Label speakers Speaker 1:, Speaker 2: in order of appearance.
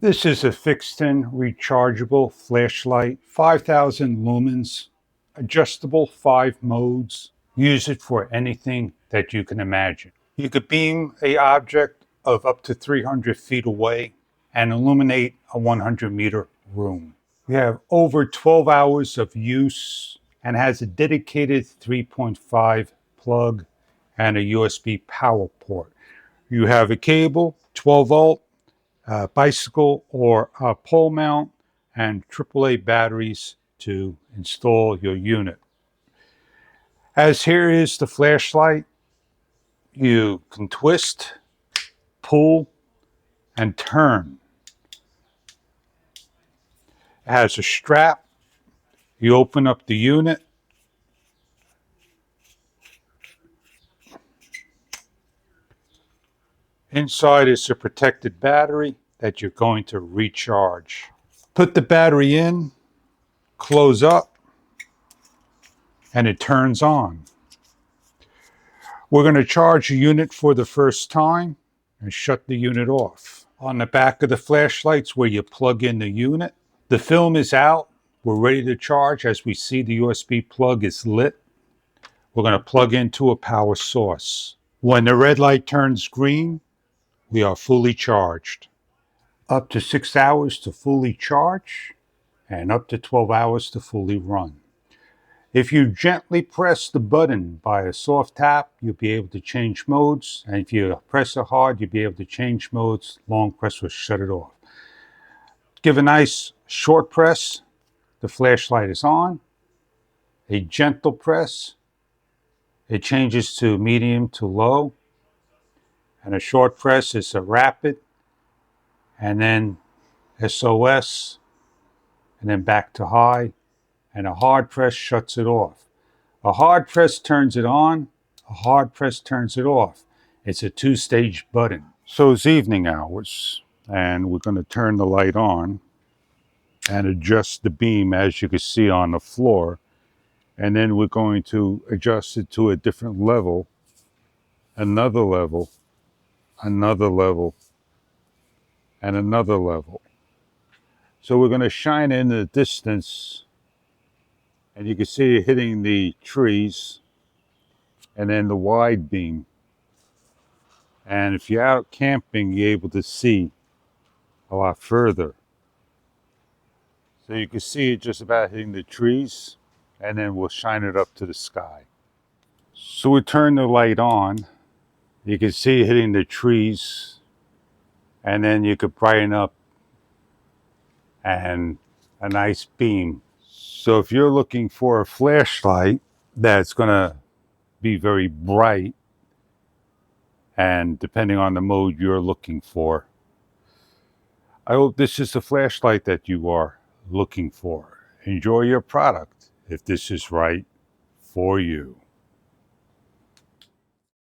Speaker 1: This is a PHIXTON rechargeable flashlight, 5,000 lumens, adjustable 5 modes. Use it for anything that you can imagine. You could beam an object of up to 300 feet away and illuminate a 100-meter room. We have over 12 hours of use and has a dedicated 3.5 plug and a USB power port. You have a cable, 12 volt, bicycle or a pole mount, and AAA batteries to install your unit. As here is the flashlight, you can twist, pull, and turn. It has a strap. You open up the unit. Inside is a protected battery that you're going to recharge. Put the battery in, close up, and it turns on. We're going to charge the unit for the first time and shut the unit off. On the back of the flashlights where you plug in the unit, the film is out. We're ready to charge. As we see, the USB plug is lit. We're going to plug into a power source. When the red light turns green, we are fully charged. Up to 6 hours to fully charge and up to 12 hours to fully run. If you gently press the button by a soft tap, you'll be able to change modes. And if you press it hard, you'll be able to change modes. Long press will shut it off. Give a nice short press, the flashlight is on. A gentle press, it changes to medium to low. And a short press is a rapid, and then SOS, and then back to high. And a hard press shuts it off. A hard press turns it on, a hard press turns it off. It's a 2-stage button. So it's evening hours, and we're going to turn the light on and adjust the beam, as you can see on the floor. And then we're going to adjust it to a different level, another level, another level, and another level. So we're going to shine in the distance, and you can see it hitting the trees, and then the wide beam. And if you're out camping, you're able to see a lot further. So you can see it just about hitting the trees, and then we'll shine it up to the sky. So we turn the light on. You can see it hitting the trees, and then you could brighten up and a nice beam. So if you're looking for a flashlight that's going to be very bright, and depending on the mode you're looking for, I hope this is the flashlight that you are looking for. Enjoy your product if this is right for you.